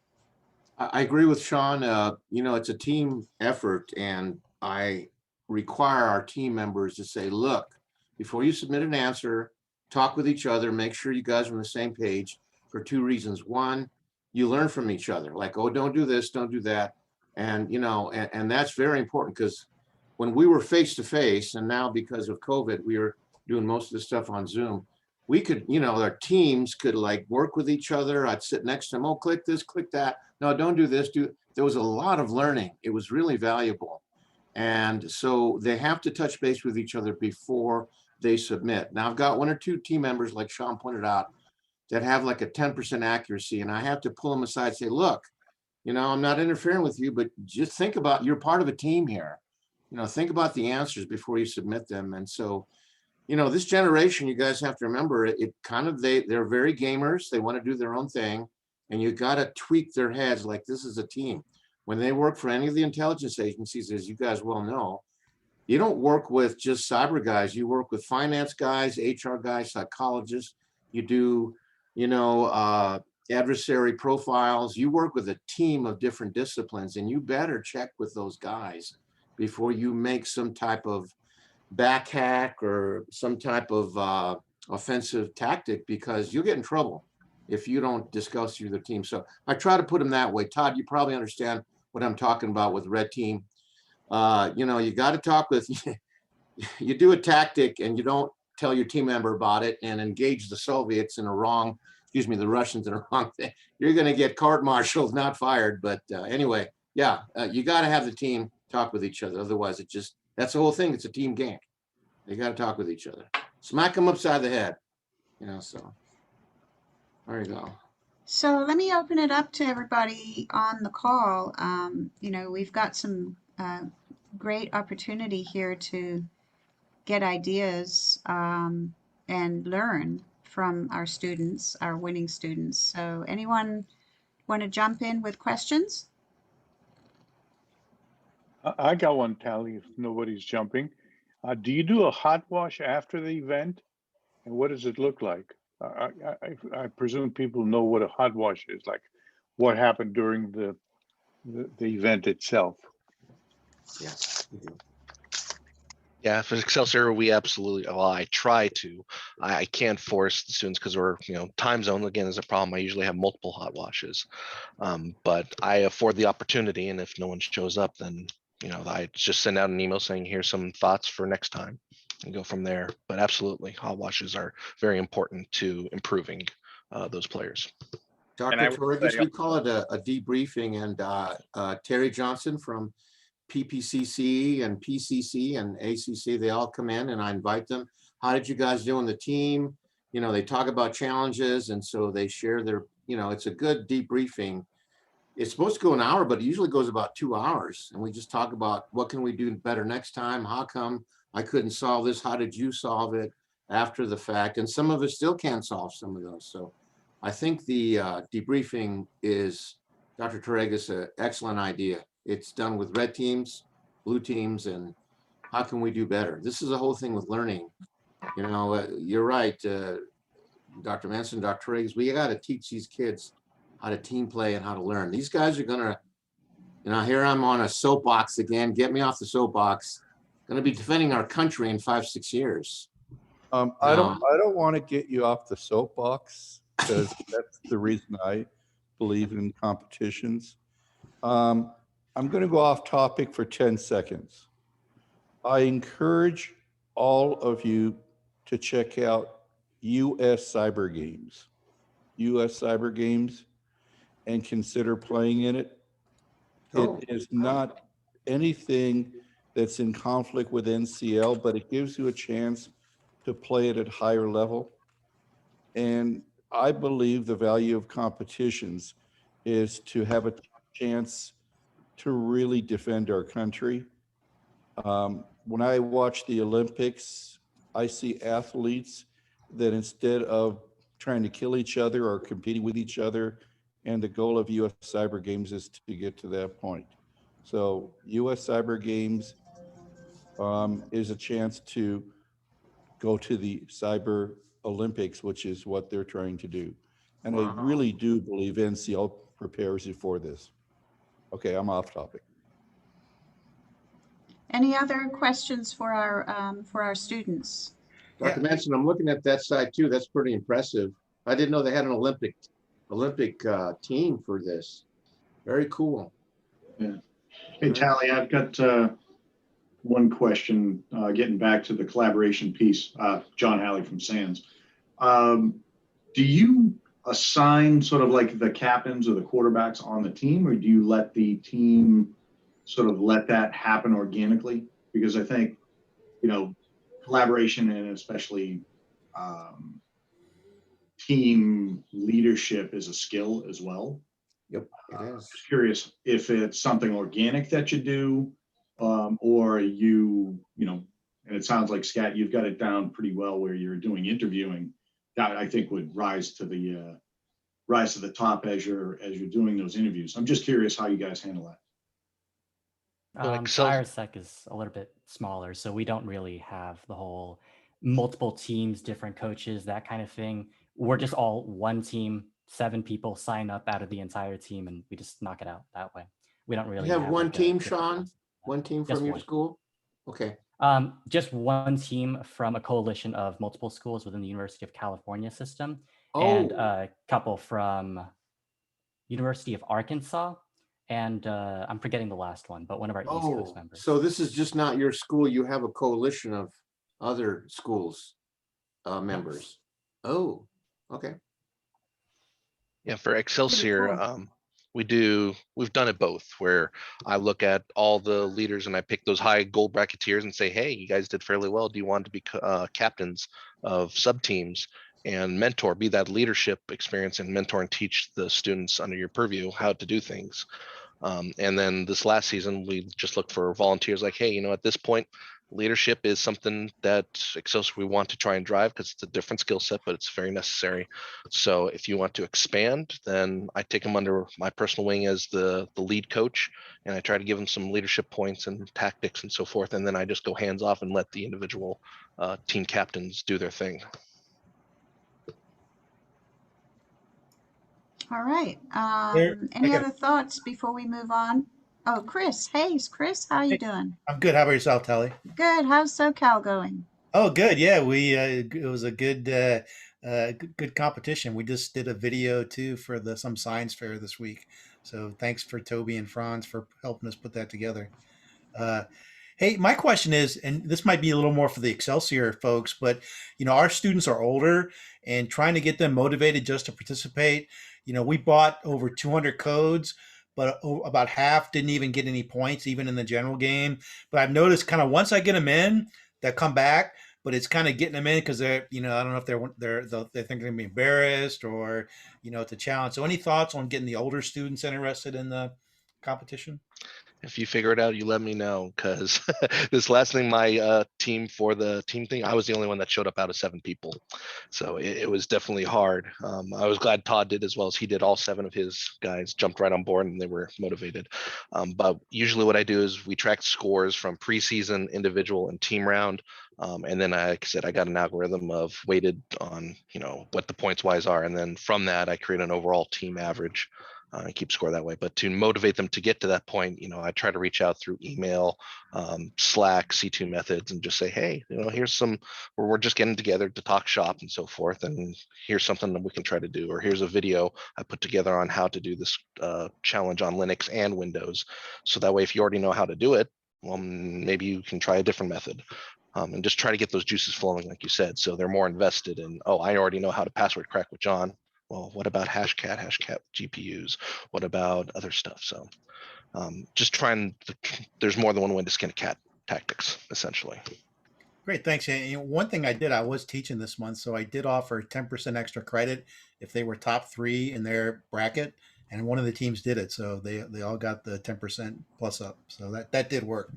Speaker 7: I agree with Sean. It's a team effort, and I require our team members to say, look, before you submit an answer, talk with each other, make sure you guys are on the same page for 2 reasons. One, you learn from each other, like, oh, don't do this, don't do that. And, and that's very important, because when we were face to face, and now because of COVID, we are doing most of the stuff on Zoom, we could, our teams could like work with each other. I'd sit next to them, oh, click this, click that. No, don't do this, there was a lot of learning. It was really valuable. And so they have to touch base with each other before they submit. Now I've got 1 or 2 team members, like Sean pointed out, that have like a 10% accuracy, and I have to pull them aside and say, look, I'm not interfering with you, but just think about, you're part of a team here. Think about the answers before you submit them. And so, this generation, you guys have to remember, it kind of, they're very gamers. They want to do their own thing, and you got to tweak their heads like this is a team. When they work for any of the intelligence agencies, as you guys well know, you don't work with just cyber guys. You work with finance guys, HR guys, psychologists. You do, adversary profiles. You work with a team of different disciplines, and you better check with those guys before you make some type of back hack or some type of offensive tactic, because you'll get in trouble if you don't discuss with the team. So I try to put them that way. Todd, you probably understand what I'm talking about with red team. You got to talk with, you do a tactic and you don't tell your team member about it and engage the Soviets in the Russians in a wrong thing. You're going to get court-martialed, not fired. But anyway, yeah, you got to have the team talk with each other. Otherwise, that's the whole thing. It's a team game. You got to talk with each other. Smack them upside the head, so there you go.
Speaker 1: So let me open it up to everybody on the call. We've got some great opportunity here to get ideas and learn from our students, our winning students. So anyone want to jump in with questions?
Speaker 3: I got one, Tally, if nobody's jumping. Do you do a hot wash after the event? And what does it look like? I presume people know what a hot wash is, like what happened during the event itself.
Speaker 7: Yes.
Speaker 4: Yeah, for Excelsior, we absolutely, well, I try to. I can't force the students because we're, time zone again is a problem. I usually have multiple hot washes. But I afford the opportunity, and if no one shows up, then, I just send out an email saying, here's some thoughts for next time and go from there. But absolutely, hot washes are very important to improving those players.
Speaker 7: Dr. Torres, we call it a debriefing, and Terry Johnson from PPCC and PCC and ACC, they all come in and I invite them. How did you guys do on the team? They talk about challenges, and so they share their, it's a good debriefing. It's supposed to go an hour, but it usually goes about 2 hours. And we just talk about what can we do better next time? How come I couldn't solve this? How did you solve it after the fact? And some of us still can't solve some of those. So I think the debriefing is, Dr. Torres, an excellent idea. It's done with red teams, blue teams, and how can we do better? This is the whole thing with learning. You're right, Dr. Manson, Dr. Riggs, we got to teach these kids how to team play and how to learn. These guys are gonna, here I'm on a soapbox again. Get me off the soapbox. Gonna be defending our country in 5-6 years.
Speaker 2: I don't want to get you off the soapbox, because that's the reason I believe in competitions. I'm going to go off topic for 10 seconds. I encourage all of you to check out US Cyber Games, and consider playing in it. It is not anything that's in conflict with NCL, but it gives you a chance to play it at higher level. And I believe the value of competitions is to have a chance to really defend our country. When I watch the Olympics, I see athletes that instead of trying to kill each other or competing with each other, and the goal of US Cyber Games is to get to that point. So US Cyber Games is a chance to go to the Cyber Olympics, which is what they're trying to do. And I really do believe NCL prepares you for this. Okay, I'm off topic.
Speaker 1: Any other questions for our students?
Speaker 7: Dr. Manson, I'm looking at that side too. That's pretty impressive. I didn't know they had an Olympic team for this. Very cool.
Speaker 10: Yeah. Hey, Tally, I've got one question, getting back to the collaboration piece. John Halley from Sands. Do you assign sort of like the captains or the quarterbacks on the team, or do you let the team sort of let that happen organically? Because I think, collaboration and especially team leadership is a skill as well.
Speaker 7: Yep, it is.
Speaker 10: Just curious if it's something organic that you do, or you, and it sounds like, Scat, you've got it down pretty well where you're doing interviewing. That I think would rise to the top as you're doing those interviews. I'm just curious how you guys handle that.
Speaker 12: So IRSEC is a little bit smaller, so we don't really have the whole multiple teams, different coaches, that kind of thing. We're just all one team, 7 people sign up out of the entire team, and we just knock it out that way. We don't really
Speaker 7: have one
Speaker 12: like
Speaker 7: team, Sean? One team from your school? Okay.
Speaker 12: Just one team from a coalition of multiple schools within the University of California system, and a couple from University of Arkansas, and I'm forgetting the last one, but one of our East Coast members.
Speaker 7: So this is just not your school. You have a coalition of other schools members. Oh, okay.
Speaker 4: Yeah, for Excelsior, we've done it both, where I look at all the leaders and I pick those high gold bracketeers and say, hey, you guys did fairly well. Do you want to be captains of sub teams and mentor, be that leadership experience and mentor and teach the students under your purview how to do things? And then this last season, we just looked for volunteers like, hey, at this point, leadership is something that Excelsior we want to try and drive because it's a different skill set, but it's very necessary. So if you want to expand, then I take them under my personal wing as the lead coach, and I try to give them some leadership points and tactics and so forth. And then I just go hands off and let the individual team captains do their thing.
Speaker 1: All right.
Speaker 14: There-
Speaker 1: Any
Speaker 14: I got-
Speaker 1: other thoughts before we move on? Oh, Chris. Hey, Chris, how are you doing?
Speaker 14: I'm good. How about yourself, Tally?
Speaker 1: Good. How's SoCal going?
Speaker 14: Oh, good. Yeah, we it was a good competition. We just did a video too for some science fair this week. So thanks for Toby and Franz for helping us put that together. Uh, hey, my question is, and this might be a little more for the Excelsior folks, but our students are older, and trying to get them motivated just to participate. We bought over 200 codes, but about half didn't even get any points, even in the general game. But I've noticed kind of once I get them in, they'll come back. But it's kind of getting them in because they're, I don't know if they think they're gonna be embarrassed or, it's a challenge. So any thoughts on getting the older students interested in the competition?
Speaker 4: If you figure it out, you let me know, because this last thing, my team for the team thing, I was the only one that showed up out of 7 people. So it was definitely hard. I was glad Todd did as well as he did. All 7 of his guys jumped right on board and they were motivated. But usually what I do is we track scores from preseason, individual, and team round. And then, like I said, I got an algorithm of weighted on, what the points wise are. And then from that, I create an overall team average. And keep score that way. But to motivate them to get to that point, I try to reach out through email, Slack, C2 methods, and just say, hey, here's some where we're just getting together to talk shop and so forth. And here's something that we can try to do, or here's a video I put together on how to do this challenge on Linux and Windows. So that way, if you already know how to do it, well, maybe you can try a different method. And just try to get those juices flowing, like you said, so they're more invested in, oh, I already know how to password crack with John. Well, what about hashcat GPUs? What about other stuff? So just trying, there's more than one way to skin a cat tactics, essentially.
Speaker 14: Great, thanks. And one thing I was teaching this month, so I did offer 10% extra credit if they were top 3 in their bracket, and one of the teams did it, so they all got the 10% plus up. So that did work.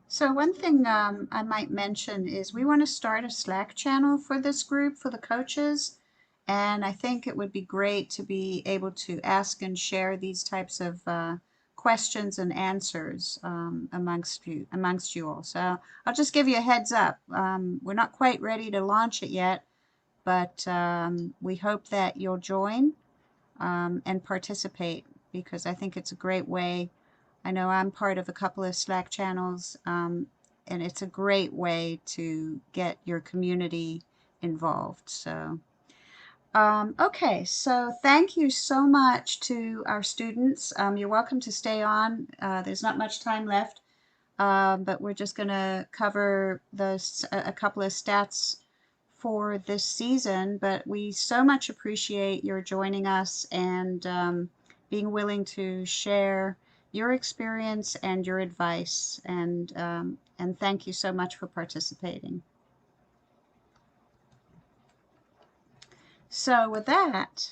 Speaker 1: So one thing I might mention is we want to start a Slack channel for this group, for the coaches. And I think it would be great to be able to ask and share these types of questions and answers amongst you all. So I'll just give you a heads up. We're not quite ready to launch it yet, but we hope that you'll join and participate, because I think it's a great way. I know I'm part of a couple of Slack channels, and it's a great way to get your community involved. So, okay, so thank you so much to our students. You're welcome to stay on. There's not much time left, but we're just going to cover a couple of stats for this season. But we so much appreciate your joining us and being willing to share your experience and your advice, and thank you so much for participating. So with that,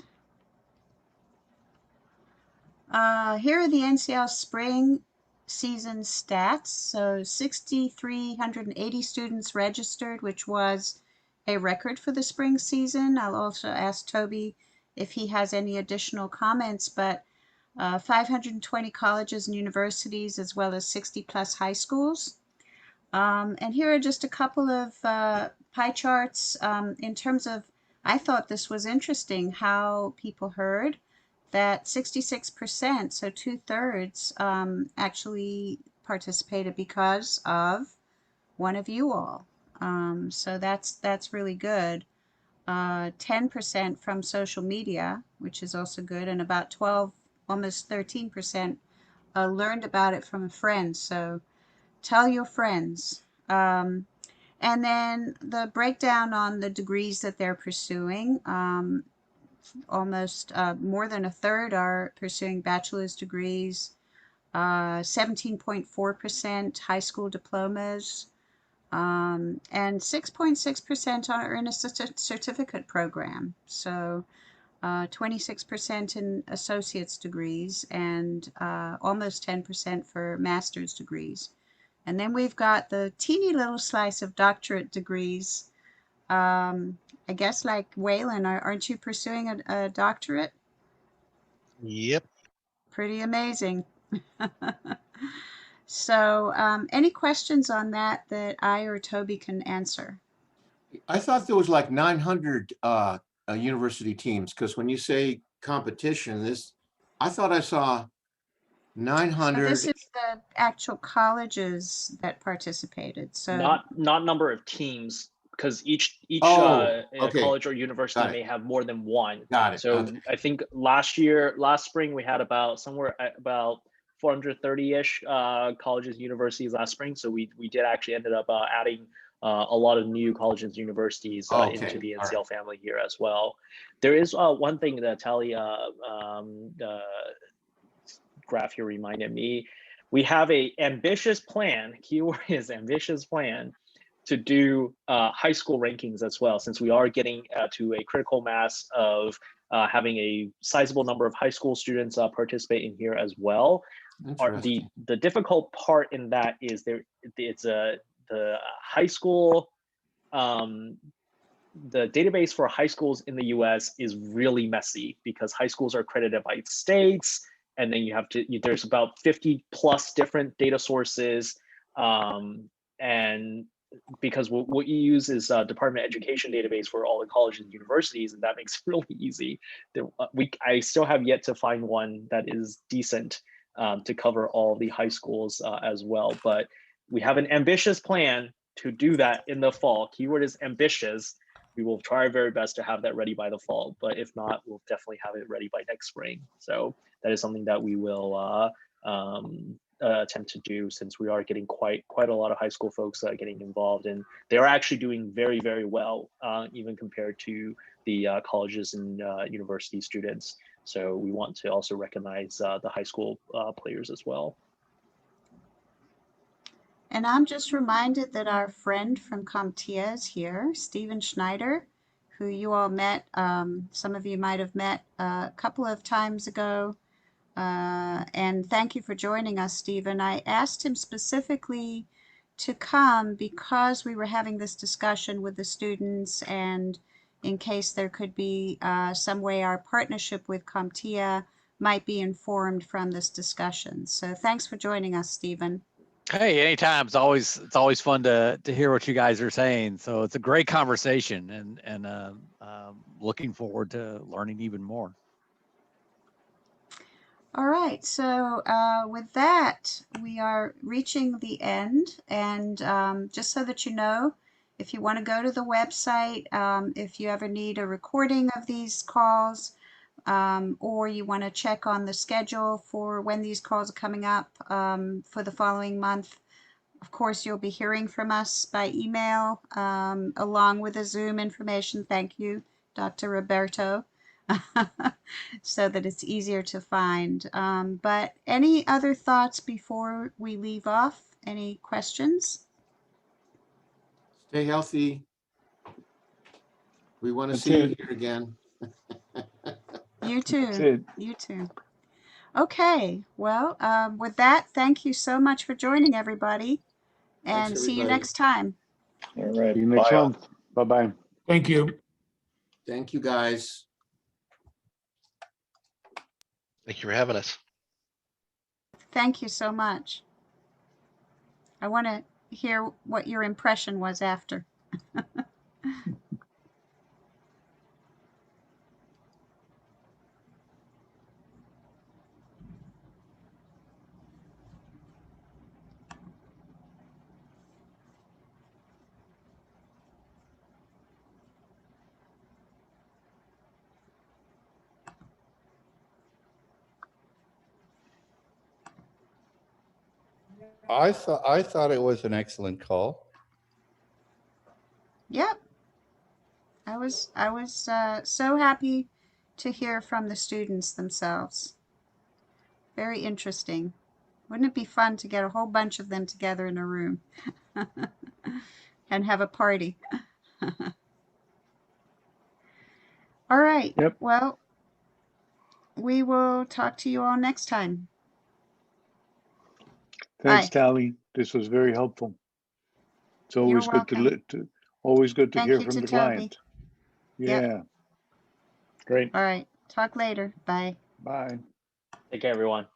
Speaker 1: here are the NCL spring season stats. So 6,380 students registered, which was a record for the spring season. I'll also ask Toby if he has any additional comments, but 520 colleges and universities, as well as 60 plus high schools. And here are just a couple of pie charts in terms of, I thought this was interesting how people heard that 66%, so 2/3, actually participated because of one of you all. So that's really good. 10% from social media, which is also good, and about 12, almost 13% learned about it from a friend. So tell your friends. And then the breakdown on the degrees that they're pursuing. Almost more than a third are pursuing bachelor's degrees, 17.4% high school diplomas, and 6.6% are in a certificate program. So 26% in associate's degrees, and almost 10% for master's degrees. And then we've got the teeny little slice of doctorate degrees. I guess like Waylon, aren't you pursuing a doctorate?
Speaker 4: Yep.
Speaker 1: Pretty amazing. So any questions on that I or Toby can answer?
Speaker 7: I thought there was like 900 university teams, because when you say competition, I thought I saw
Speaker 1: So
Speaker 7: 900.
Speaker 1: this is the actual colleges that participated. So
Speaker 5: Not number of teams, because each
Speaker 7: okay.
Speaker 5: college or university
Speaker 7: Got it.
Speaker 5: may have more than one.
Speaker 7: Got it.
Speaker 5: So
Speaker 7: Okay.
Speaker 5: I think last spring, we had about 430-ish colleges, universities last spring. So we did actually ended up adding a lot of new colleges and universities into the NCL
Speaker 7: right.
Speaker 5: family here as well. There is one thing that Tally graph here reminded me. We have a ambitious plan, keyword is ambitious plan, to do high school rankings as well, since we are getting to a critical mass of having a sizable number of high school students participate in here as well. The difficult part in that is the high school, the database for high schools in the US is really messy, because high schools are accredited by states, and then there's about 50 plus different data sources, and because what you use is Department of Education database for all the colleges and universities, and that makes it really easy. I still have yet to find one that is decent to cover all the high schools as well. But we have an ambitious plan to do that in the fall. Keyword is ambitious. We will try our very best to have that ready by the fall, but if not, we'll definitely have it ready by next spring. So that is something that we will attempt to do, since we are getting quite a lot of high school folks getting involved, and they are actually doing very, very well, even compared to the colleges and university students. So we want to also recognize the high school players as well.
Speaker 1: And I'm just reminded that our friend from CompTIA is here, Stephen Schneider, who you all met, some of you might have met a couple of times ago. And thank you for joining us, Stephen. I asked him specifically to come because we were having this discussion with the students, and in case there could be some way our partnership with CompTIA might be informed from this discussion. So thanks for joining us, Stephen.
Speaker 15: Hey, anytime. It's always fun to hear what you guys are saying. So it's a great conversation, and looking forward to learning even more.
Speaker 1: All right, so with that, we are reaching the end. And just so that you know, if you want to go to the website, if you ever need a recording of these calls, or you want to check on the schedule for when these calls are coming up for the following month, of course, you'll be hearing from us by email along with the Zoom information. Thank you, Dr. Roberto. So that it's easier to find. But any other thoughts before we leave off? Any questions?
Speaker 7: Stay healthy. We want to see you here again.
Speaker 1: You too. You too. Okay. Well, with that, thank you so much for joining, everybody. And
Speaker 7: Thanks,
Speaker 1: see you
Speaker 7: everybody.
Speaker 1: next time.
Speaker 3: All right. See you next month. Bye-bye.
Speaker 11: Thank you.
Speaker 7: Thank you, guys.
Speaker 4: Thank you for having us.
Speaker 1: Thank you so much. I want to hear what your impression was after.
Speaker 2: I thought it was an excellent call.
Speaker 1: Yep. I was so happy to hear from the students themselves. Very interesting. Wouldn't it be fun to get a whole bunch of them together in a room and have a party? All right.
Speaker 3: Yep.
Speaker 1: Well, we will talk to you all next time.
Speaker 3: Thanks,
Speaker 1: Bye.
Speaker 3: Tally. This was very helpful. It's
Speaker 1: You're
Speaker 3: always good
Speaker 1: welcome.
Speaker 3: always good to
Speaker 1: Thank
Speaker 3: hear
Speaker 1: you
Speaker 3: from
Speaker 1: to
Speaker 3: the
Speaker 1: Toby.
Speaker 3: client. Yeah.
Speaker 1: Yep.
Speaker 3: Great.
Speaker 1: All right. Talk later. Bye.
Speaker 3: Bye.
Speaker 5: Take care, everyone.